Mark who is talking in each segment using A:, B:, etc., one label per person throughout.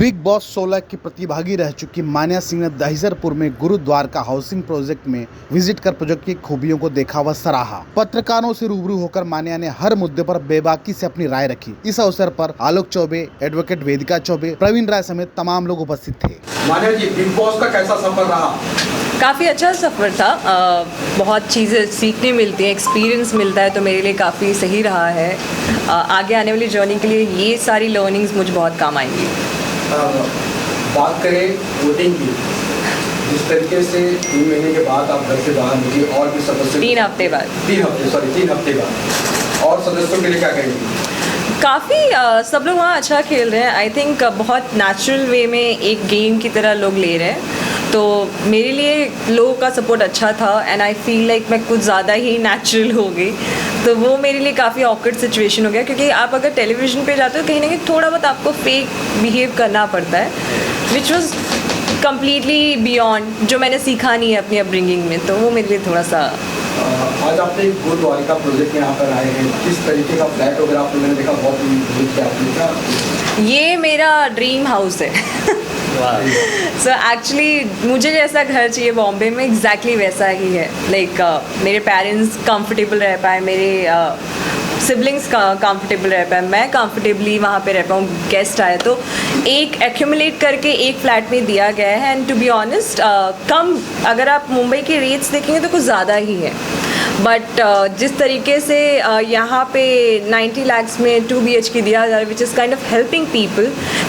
A: Big boss 16 की प्रतिभागी रह चुकी मान्या सिंह ने दहिसरपुर में गुरुद्वारका हाउसिंग प्रोजेक्ट में विजिट कर प्रोजेक्ट की खूबियों को देखा व सराहा। पत्रकारों से रूबरू होकर मान्या ने हर मुद्दे पर बेबाकी से अपनी राय रखी। इस अवसर पर आलोक चौबे, एडवोकेट वेदिका चौबे, प्रवीण राय समेत तमाम लोग उपस्थित थे।
B: मान्या जी, बिग बॉस का कैसा सफर रहा?
C: काफ़ी अच्छा सफ़र था। बहुत चीज़ें सीखने मिलती हैं, एक्सपीरियंस मिलता है, तो मेरे लिए काफ़ी सही रहा है। आगे आने वाली जर्नी के लिए ये सारी लर्निंग्स मुझे बहुत काम आएंगी।
B: बात करें वोटिंग की, जिस तरीके से 3 महीने के बाद आप घर से बाहर निकले और भी सदस्य
C: 3 हफ्ते बाद
B: 3 हफ्ते बाद और सदस्यों के लिए क्या कहेंगे?
C: काफ़ी सब लोग वहाँ अच्छा खेल रहे हैं। आई थिंक बहुत नेचुरल वे में एक गेम की तरह लोग ले रहे हैं, तो मेरे लिए लोगों का सपोर्ट अच्छा था एंड आई फील लाइक मैं कुछ ज़्यादा ही नेचुरल हो गई। तो वो मेरे लिए काफ़ी ऑकवर्ड सिचुएशन हो गया, क्योंकि आप अगर टेलीविज़न पे जाते हो कहीं ना कहीं थोड़ा बहुत आपको फेक बिहेव करना पड़ता है, विच वॉज कम्प्लीटली बियॉन्ड जो मैंने सीखा नहीं है अपनी अपब्रिंगिंग में। तो वो मेरे लिए थोड़ा सा
B: आज आपने एक गुरुद्वारिका प्रोजेक्ट में यहाँ पर आए हैं, किस तरीके का फ्लैट वगैरह आपने, मैंने देखा बहुत विजिट किया आपने, क्या
C: ये मेरा ड्रीम हाउस है। सो एक्चुअली मुझे जैसा घर चाहिए बॉम्बे में एग्जैक्टली वैसा ही है। लाइक मेरे पेरेंट्स कंफर्टेबल रह पाए, मेरे सिबलिंग्स का कंफर्टेबल रह पाए, मैं कंफर्टेबली वहाँ पे रह पाऊँ, गेस्ट आए तो एक एक्यूमुलेट करके एक फ्लैट में दिया गया है। एंड टू बी ऑनेस्ट कम, अगर आप मुंबई के रेट्स देखेंगे तो कुछ ज़्यादा ही है, बट जिस तरीके से यहाँ पे 90 lakhs में 2 BHK दिया जा रहा है, which is kind of helping people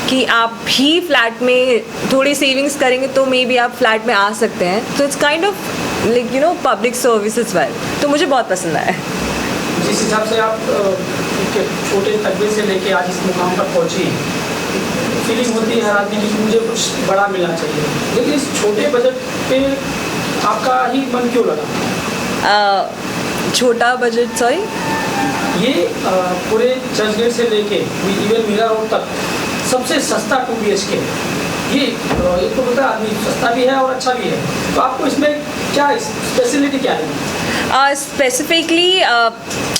C: कि आप भी फ्लैट में थोड़ी सेविंग्स करेंगे तो मे बी आप फ्लैट में आ सकते हैं। तो it's kind of like you know public service is well, तो मुझे बहुत पसंद आया।
D: जिस हिसाब से आप एक छोटे तकबे से लेके आज इस मुकाम पर पहुँची, फीलिंग होती है हर आदमी की मुझे कुछ बड़ा मिलना चाहिए, लेकिन इस छोटे बजट पे आपका ही मन क्यों लगा?
C: छोटा बजट, सॉरी,
D: ये पूरे चर्चगेट से लेके इवन मीरा रोड तक सबसे सस्ता 2 BHK, ये एक तो पता आदमी सस्ता भी है और अच्छा भी है, तो आपको इसमें क्या स्पेशलिटी क्या है?
C: स्पेसिफिकली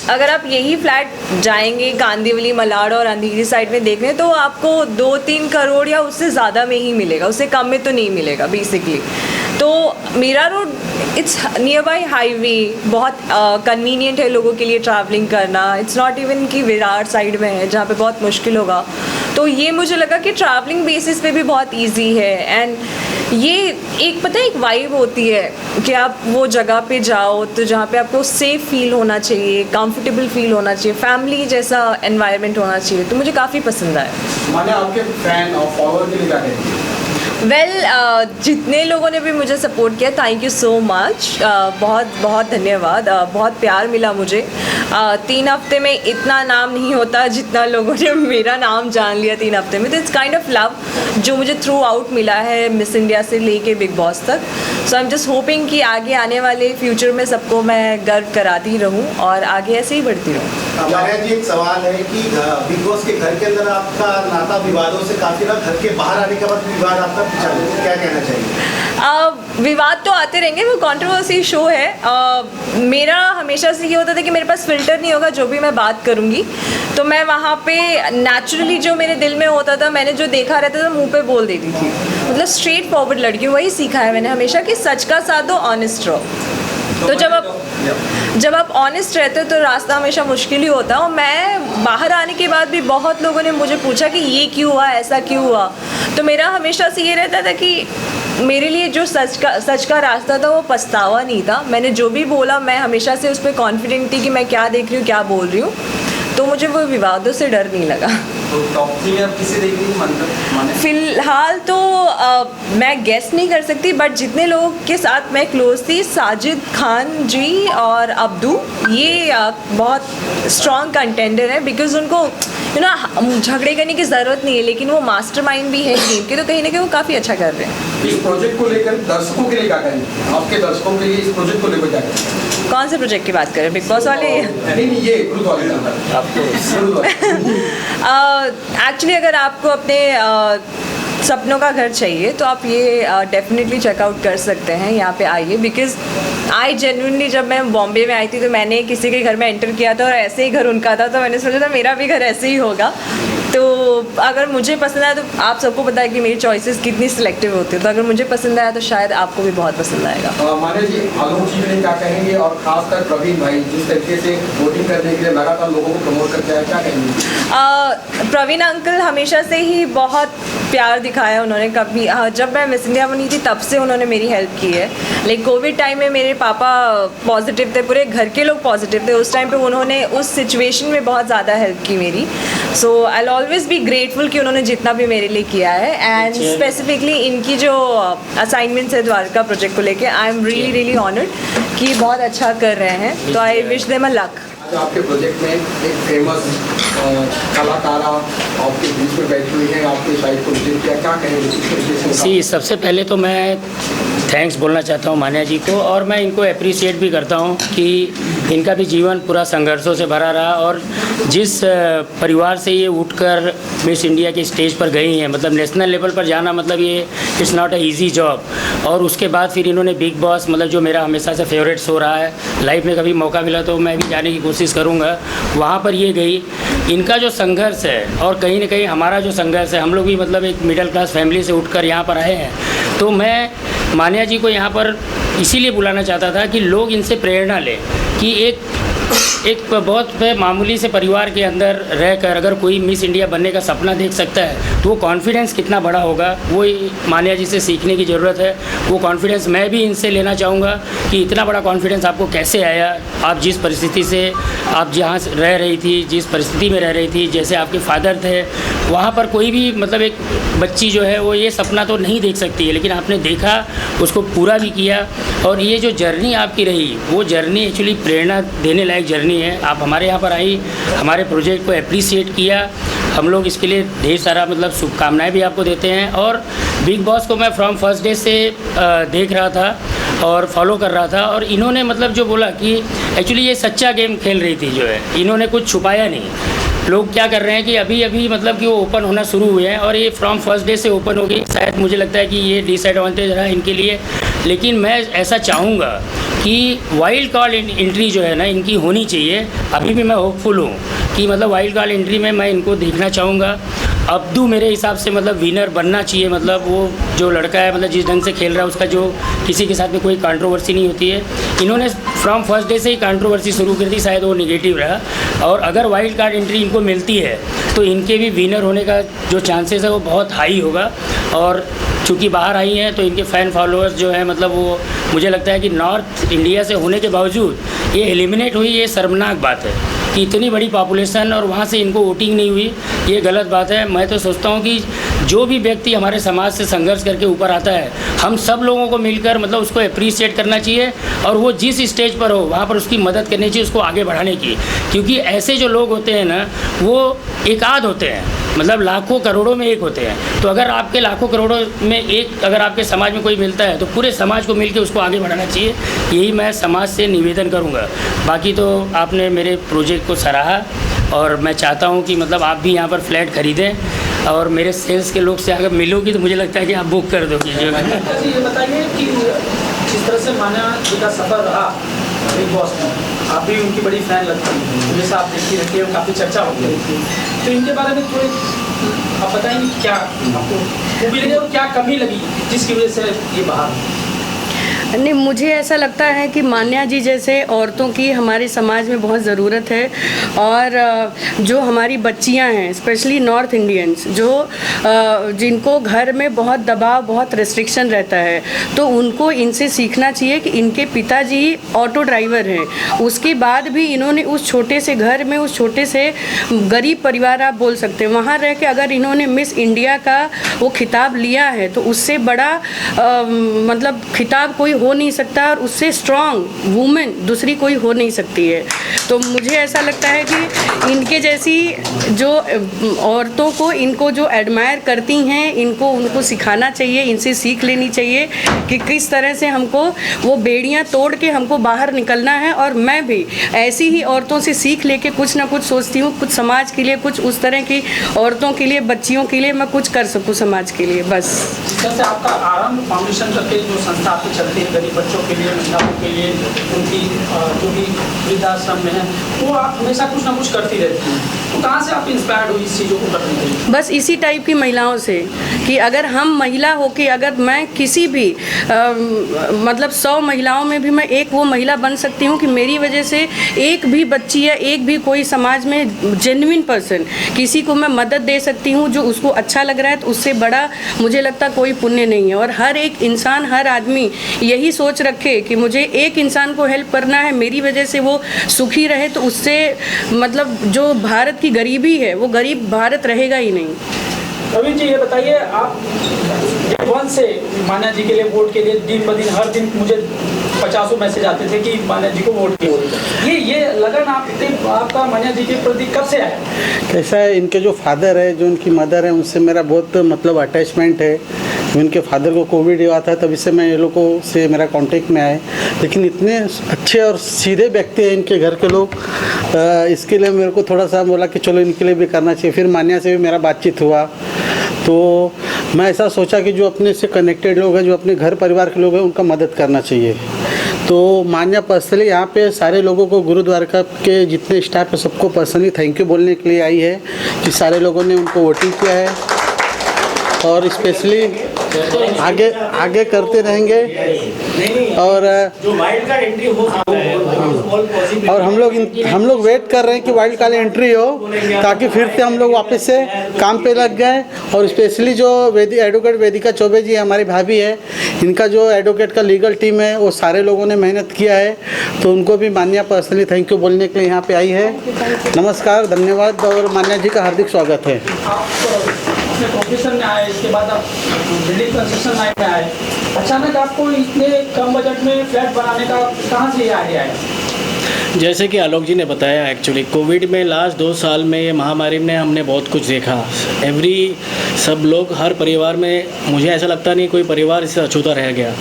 C: अगर आप यही फ्लैट जाएंगे कांदिवली, मलाड और अंधेरी साइड में देखने, तो आपको 2-3 करोड़ या उससे ज़्यादा में ही मिलेगा, उससे कम में तो नहीं मिलेगा बेसिकली। तो Mira Road it's near by highway, बहुत कन्वीनियंट है लोगों के लिए ट्रैवलिंग करना। इट्स नॉट इवन कि विरार साइड में है जहाँ पे बहुत मुश्किल होगा, तो ये मुझे लगा कि ट्रैवलिंग बेसिस पे भी बहुत इजी है। एंड ये एक पता है एक वाइब होती है कि आप वो जगह पे जाओ तो जहाँ पे आपको सेफ फील होना चाहिए, कंफर्टेबल फील होना चाहिए, फैमिली जैसा एनवायरनमेंट होना चाहिए, तो मुझे काफ़ी पसंद आया।
B: माने आपके फैन और फॉलोअर के लिए क्या कहेंगे?
C: जितने लोगों ने भी मुझे सपोर्ट किया, थैंक यू सो मच, बहुत बहुत धन्यवाद। बहुत प्यार मिला मुझे। 3 हफ्ते में इतना नाम नहीं होता जितना लोगों ने मेरा नाम जान लिया 3 हफ्ते में, तो इट्स काइंड ऑफ लव जो मुझे थ्रू आउट मिला है, मिस इंडिया से लेके बिग बॉस तक। सो आई एम जस्ट होपिंग कि आगे आने वाले फ्यूचर में सबको मैं गर्व कराती रहूँ और आगे ऐसे ही बढ़ती रहूँ।
E: मान्या जी, एक सवाल है कि बिग बॉस के घर के अंदर आपका नाता विवादों से काफी ना, घर के बाहर आने के बाद विवाद आपका क्या कहना चाहिए?
C: विवाद तो आते रहेंगे, वो कंट्रोवर्सी शो है। मेरा हमेशा से ये होता था कि मेरे पास फिल्टर नहीं होगा, जो भी मैं बात करूँगी तो मैं वहाँ पे नेचुरली जो मेरे दिल में होता था, मैंने जो देखा रहता था मुंह पे बोल देती थी। मतलब स्ट्रेट फॉरवर्ड लड़की, वही सीखा है मैंने हमेशा कि सच का साथ दो, ऑनेस्ट रहो। तो जब आप ऑनेस्ट रहते हो तो रास्ता हमेशा मुश्किल ही होता है। और मैं बाहर आने के बाद भी बहुत लोगों ने मुझे पूछा कि ये क्यों हुआ, ऐसा क्यों हुआ, तो मेरा हमेशा से ये रहता था कि मेरे लिए जो सच का रास्ता था वो पछतावा नहीं था। मैंने जो भी बोला, मैं हमेशा से उस पर कॉन्फिडेंट थी कि मैं क्या देख रही हूँ, क्या बोल रही हूँ, तो मुझे वो विवादों से डर नहीं लगा।
B: तो टॉप 3 में आप किसे देख रही हैं?
C: फिलहाल तो मैं गेस नहीं कर सकती, बट जितने लोगों के साथ मैं क्लोज थी, साजिद खान जी और अब्दू, ये बहुत स्ट्रॉन्ग कंटेंडर है, बिकॉज उनको यू नो झगड़े करने की ज़रूरत नहीं है, लेकिन वो मास्टरमाइंड भी है गेम के, तो कहीं ना कहीं वो काफ़ी अच्छा कर रहे हैं।
B: इस प्रोजेक्ट को लेकर दर्शकों के लिए क्या कहेंगे? आपके दर्शकों के लिए इस प्रोजेक्ट को लेकर क्या कहेंगे?
C: कौन से प्रोजेक्ट की बात कर रहे हैं, बिग बॉस वाले?
B: नहीं, ये गुरुद्वारा।
C: एक्चुअली अगर आपको अपने सपनों का घर चाहिए तो आप ये डेफिनेटली चेकआउट कर सकते हैं, यहाँ पे आइए। बिकॉज आई जेन्युइनली जब मैं बॉम्बे में आई थी तो मैंने किसी के घर में एंटर किया था और ऐसे ही घर उनका था, तो मैंने सोचा था मेरा भी घर ऐसे ही होगा। तो अगर मुझे पसंद आया, तो आप सबको पता है कि मेरी चॉइसेस कितनी सिलेक्टिव होती है, तो अगर मुझे पसंद आया तो शायद आपको भी बहुत पसंद आएगा।
B: माने जी आलोक जी ने क्या कहेंगे, और खासकर प्रवीण भाई जिस तरीके से वोटिंग करने के लिए लगातार लोगों को प्रमोट करते हैं, क्या कहेंगे?
C: प्रवीण अंकल हमेशा से ही बहुत प्यार दिखाया उन्होंने। कभी जब मैं मिस इंडिया बनी थी तब से उन्होंने मेरी हेल्प की है। लाइक कोविड टाइम में मेरे पापा पॉजिटिव थे, पूरे घर के लोग पॉजिटिव थे, उस टाइम पे उन्होंने उस सिचुएशन में बहुत ज़्यादा हेल्प की मेरी। So I will always be grateful कि उन्होंने जितना भी मेरे लिए किया है। एंड स्पेसिफिकली इनकी जो असाइनमेंट्स है द्वारका प्रोजेक्ट को लेके, I am really really honoured कि बहुत अच्छा कर रहे हैं। तो I wish them a luck.
B: आपके प्रोजेक्ट में एक फेमस कलाकारा आपके बीच में बैठी हुई है, आपके साइड को विजिट किया, क्या कहेंगे?
F: सबसे पहले तो मैं थैंक्स बोलना चाहता हूँ मान्या जी को, और मैं इनको अप्रिशिएट भी करता हूँ कि इनका भी जीवन पूरा संघर्षों से भरा रहा, और जिस परिवार से ये उठकर मिस इंडिया के स्टेज पर गई हैं, मतलब नेशनल लेवल पर जाना, मतलब ये it's not a easy job. और उसके बाद फिर इन्होंने बिग बॉस, मतलब जो मेरा हमेशा से फेवरेट शो रहा है, लाइफ में कभी मौका मिला तो मैं भी जाने की कोशिश करूँगा, वहाँ पर ये गई। इनका जो संघर्ष है, और कहीं ना कहीं हमारा जो संघर्ष है, हम लोग भी मतलब एक मिडिल क्लास फैमिली से उठकर यहाँ पर आए हैं, तो मैं मान्या जी को यहाँ पर इसीलिए बुलाना चाहता था कि लोग इनसे प्रेरणा लें कि एक बहुत मामूली से परिवार के अंदर रहकर अगर कोई मिस इंडिया बनने का सपना देख सकता है, तो वो कॉन्फिडेंस कितना बड़ा होगा, वो मान्या जी से सीखने की ज़रूरत है। वो कॉन्फिडेंस मैं भी इनसे लेना चाहूँगा कि इतना बड़ा कॉन्फिडेंस आपको कैसे आया, आप जिस परिस्थिति से आप जहाँ रह रही थी, जिस परिस्थिति में रह रही थी, जैसे आपके फादर थे, वहाँ पर कोई भी मतलब एक बच्ची जो है वो ये सपना तो नहीं देख सकती है, लेकिन आपने देखा, उसको पूरा भी किया। और ये जो जर्नी आपकी रही, वो जर्नी एक्चुअली प्रेरणा देने लायक जर्नी है। आप हमारे यहाँ पर आई, हमारे प्रोजेक्ट को अप्रिशिएट किया, हम लोग इसके लिए ढेर सारा मतलब शुभकामनाएं भी आपको देते हैं। और बिग बॉस को मैं फ्रॉम फर्स्ट डे से देख रहा था और फॉलो कर रहा था, और इन्होंने मतलब जो बोला कि एक्चुअली ये सच्चा गेम खेल रही थी जो है, इन्होंने कुछ छुपाया नहीं। लोग क्या कर रहे हैं कि अभी अभी मतलब कि वो ओपन होना शुरू हुए हैं, और ये फ्रॉम फर्स्ट डे से ओपन हो गई। शायद मुझे लगता है कि ये डिसएडवांटेज रहा इनके लिए, लेकिन मैं ऐसा चाहूँगा कि वाइल्ड कार्ड एंट्री जो है ना इनकी होनी चाहिए। अभी भी मैं होपफुल हूँ कि मतलब वाइल्ड कार्ड एंट्री में मैं इनको देखना चाहूँगा। अब्दू मेरे हिसाब से मतलब विनर बनना चाहिए, मतलब वो जो लड़का है मतलब जिस ढंग से खेल रहा है उसका जो किसी के साथ में कोई कंट्रोवर्सी नहीं होती है। इन्होंने फ्रॉम फर्स्ट डे से ही कंट्रोवर्सी शुरू कर दी, शायद वो निगेटिव रहा, और अगर वाइल्ड कार्ड एंट्री इनको मिलती है तो इनके भी विनर होने का जो चांसेस है वो बहुत हाई होगा। और चूँकि बाहर आई हैं तो इनके फ़ैन फॉलोअर्स जो है मतलब वो मुझे लगता है कि नॉर्थ इंडिया से होने के बावजूद ये एलिमिनेट हुई, ये शर्मनाक बात है कि इतनी बड़ी पॉपुलेशन और वहाँ से इनको वोटिंग नहीं हुई, ये गलत बात है। मैं तो सोचता हूँ कि जो भी व्यक्ति हमारे समाज से संघर्ष करके ऊपर आता है, हम सब लोगों को मिलकर मतलब उसको अप्रिशिएट करना चाहिए, और वो जिस स्टेज पर हो वहाँ पर उसकी मदद करनी चाहिए, उसको आगे बढ़ाने की। क्योंकि ऐसे जो लोग होते हैं ना वो एकाध होते हैं, मतलब लाखों करोड़ों में एक होते हैं। तो अगर आपके लाखों करोड़ों में एक अगर आपके समाज में कोई मिलता है तो पूरे समाज को मिलकर उसको आगे बढ़ाना चाहिए, यही मैं समाज से निवेदन करूँगा। बाकी तो आपने मेरे प्रोजेक्ट को सराहा, और मैं चाहता हूँ कि मतलब आप भी यहाँ पर फ्लैट खरीदें, और मेरे सेल्स के लोग से अगर मिलोगी तो मुझे लगता है कि आप बुक कर दोगे।
D: ये बताइए कि जिस तरह से मान्या जी का सफ़र रहा बिग बॉस में, आप भी उनकी बड़ी फ़ैन लगती है, जैसे आप देखती रहती है, काफ़ी चर्चा होती है, तो इनके बारे में थोड़ी आप बताएंगे क्या आपको खूबी लगी और क्या कमी लगी जिसकी वजह से ये बाहर?
G: नहीं, मुझे ऐसा लगता है कि मान्या जी जैसे औरतों की हमारे समाज में बहुत ज़रूरत है। और जो हमारी बच्चियां हैं, स्पेशली नॉर्थ इंडियंस, जो जिनको घर में बहुत दबाव, बहुत रेस्ट्रिक्शन रहता है, तो उनको इनसे सीखना चाहिए कि इनके पिताजी ऑटो ड्राइवर हैं, उसके बाद भी इन्होंने उस छोटे से घर में, उस छोटे से गरीब परिवार आप बोल सकते हैं, वहाँ रह के अगर इन्होंने मिस इंडिया का वो खिताब लिया है तो उससे बड़ा मतलब खिताब कोई हो नहीं सकता, और उससे स्ट्रॉन्ग वुमेन दूसरी कोई हो नहीं सकती है। तो मुझे ऐसा लगता है कि इनके जैसी जो औरतों को, इनको जो एडमायर करती हैं, इनको उनको सिखाना चाहिए, इनसे सीख लेनी चाहिए कि किस तरह से हमको वो बेड़ियां तोड़ के हमको बाहर निकलना है। और मैं भी ऐसी ही औरतों से सीख लेके कुछ ना कुछ सोचती हूँ, कुछ समाज के लिए, कुछ उस तरह की औरतों के लिए, बच्चियों के लिए मैं कुछ कर सकूँ समाज के लिए, बस।
D: जैसे आपका आरंभ फाउंडेशन करके जो संस्था आपकी चलती है गरीब बच्चों के लिए, महिलाओं के लिए, उनकी जो भी वृद्धाश्रम में है, वो आप हमेशा कुछ ना कुछ करती रहती हैं, तो कहाँ से आप इंस्पायर्ड हुई इस चीज़ों को करने के
G: बस इसी टाइप की महिलाओं से कि अगर हम महिला होके अगर मैं किसी भी मतलब 100 महिलाओं में भी मैं एक वो महिला बन सकती हूँ कि मेरी वजह से एक भी बच्ची या एक भी कोई समाज में जेन्युइन पर्सन किसी को मैं मदद दे सकती हूँ जो उसको अच्छा लग रहा है, तो उससे बड़ा मुझे लगता कोई पुण्य नहीं है। और हर एक इंसान, हर आदमी यही सोच रखे कि मुझे एक इंसान को हेल्प करना है, मेरी वजह से वो सुखी रहे, तो उससे मतलब जो भारत की गरीबी है वो गरीब भारत रहेगा ही नहीं।
D: प्रवीण जी, ये बताइए, आप डे वन से मान्या जी के लिए वोट के लिए दिन ब दिन हर दिन मुझे 50 मैसेज आते थे कि मान्या जी को वोट किए। ये लगन आपका मान्या जी के प्रति कब से आया?
H: कैसा है, इनके जो फादर है, जो उनकी मदर है, उनसे मेरा बहुत मतलब अटैचमेंट है। उनके फादर को कोविड हुआ था, तभी से मैं ये लोगों से मेरा कांटेक्ट में आए। लेकिन इतने अच्छे और सीधे व्यक्ति हैं इनके घर के लोग, इसके लिए मेरे को थोड़ा सा बोला कि चलो इनके लिए भी करना चाहिए। फिर मान्या से भी मेरा बातचीत हुआ, तो मैं ऐसा सोचा कि जो अपने से कनेक्टेड लोग हैं, जो अपने घर परिवार के लोग हैं, उनका मदद करना चाहिए। तो मान्या पर्सनली यहाँ पे सारे लोगों को, गुरुद्वारका के जितने स्टाफ है सबको पर्सनली थैंक यू बोलने के लिए आई है कि सारे लोगों ने उनको वोटिंग किया है और स्पेशली आगे करते रहेंगे। और
E: जो वाइल्ड कार्ड एंट्री हो सकता है
H: और हम लोग वेट कर रहे हैं कि वाइल्ड कार्ड एंट्री हो, ताकि फिर से हम लोग वापस से काम पे लग गए। और स्पेशली जो एडवोकेट वेदिका चौबे जी हमारी भाभी है, इनका जो एडवोकेट का लीगल टीम है, वो सारे लोगों ने मेहनत किया है, तो उनको भी मान्या पर्सनली थैंक यू बोलने के लिए यहाँ पे आई है। नमस्कार, धन्यवाद और मान्या जी का हार्दिक स्वागत है।
D: अपने प्रोफेशन में आए, इसके बाद आप बिल्डिंग कंस्ट्रक्शन लाइन में आए, अचानक आपको इतने कम बजट में फ्लैट बनाने का कहाँ से ये आइडिया आया?
F: जैसे कि आलोक जी ने बताया, एक्चुअली कोविड में लास्ट 2 साल में ये महामारी में हमने बहुत कुछ देखा। सब लोग, हर परिवार में मुझे ऐसा लगता नहीं कोई परिवार इससे अछूता रह गया।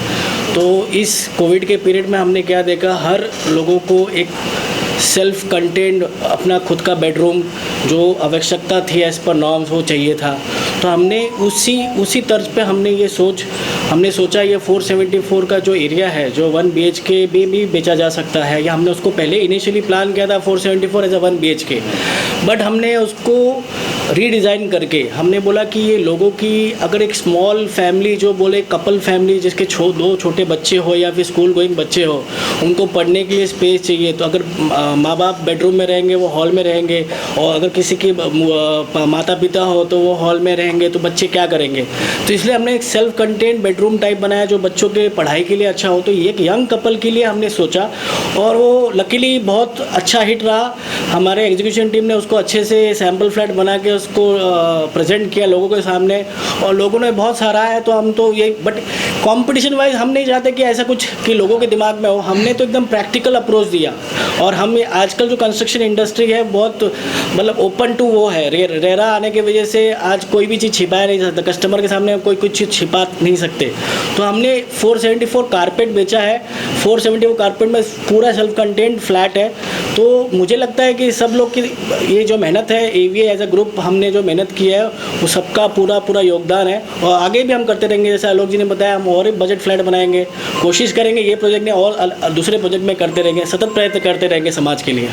F: तो इस कोविड के पीरियड में हमने क्या देखा, हर लोगों को एक सेल्फ कंटेंड अपना खुद का बेडरूम जो आवश्यकता थी एज़ पर नॉर्म्स वो चाहिए था। तो हमने उसी तर्ज पे हमने सोचा ये 474 का जो एरिया है, जो 1 BHK भी बेचा जा सकता है, या हमने उसको पहले इनिशियली प्लान किया था 474 एज अ 1 BHK, बट हमने उसको रीडिज़ाइन करके हमने बोला कि ये लोगों की अगर एक स्मॉल फैमिली, जो बोले कपल फैमिली जिसके 2 छोटे बच्चे हो या फिर स्कूल गोइंग बच्चे हो, उनको पढ़ने के लिए स्पेस चाहिए, तो अगर माँ बाप बेडरूम में रहेंगे वो हॉल में रहेंगे, और अगर किसी के माता पिता हो तो वो हॉल में रहेंगे, तो बच्चे क्या करेंगे। तो इसलिए हमने एक सेल्फ कंटेंट बेडरूम टाइप बनाया जो बच्चों के पढ़ाई के लिए अच्छा हो। तो एक यंग कपल के लिए हमने सोचा, और वो लकीली बहुत अच्छा हिट रहा। हमारे एग्जीक्यूशन टीम ने उसको अच्छे से सैम्पल फ्लैट बना के उसको प्रेजेंट किया लोगों के सामने, और लोगों ने बहुत सराहा है। तो हम तो ये, बट कंपटीशन वाइज हम नहीं चाहते कि ऐसा कुछ कि लोगों के दिमाग में हो, हमने तो एकदम प्रैक्टिकल अप्रोच दिया। और हम आजकल जो कंस्ट्रक्शन इंडस्ट्री है बहुत मतलब ओपन टू वो है, रेरा आने की वजह से आज कोई भी चीज़ छिपाया नहीं सकता, कस्टमर के सामने कोई कुछ चीज़ छिपा नहीं सकते। तो हमने 474 कारपेट बेचा है। 474 कारपेट में पूरा सेल्फ कंटेंट फ्लैट है। तो मुझे लगता है कि सब लोग की ये जो मेहनत है, एवीए एज अ ग्रुप हमने जो मेहनत की है, वो सबका पूरा योगदान है। और आगे भी हम करते रहेंगे, जैसे आलोक जी ने बताया, हम और बजट फ्लैट बनाएंगे, कोशिश करेंगे ये प्रोजेक्ट में और दूसरे प्रोजेक्ट में करते रहेंगे, सतत प्रयत्न करते रहेंगे समाज के लिए।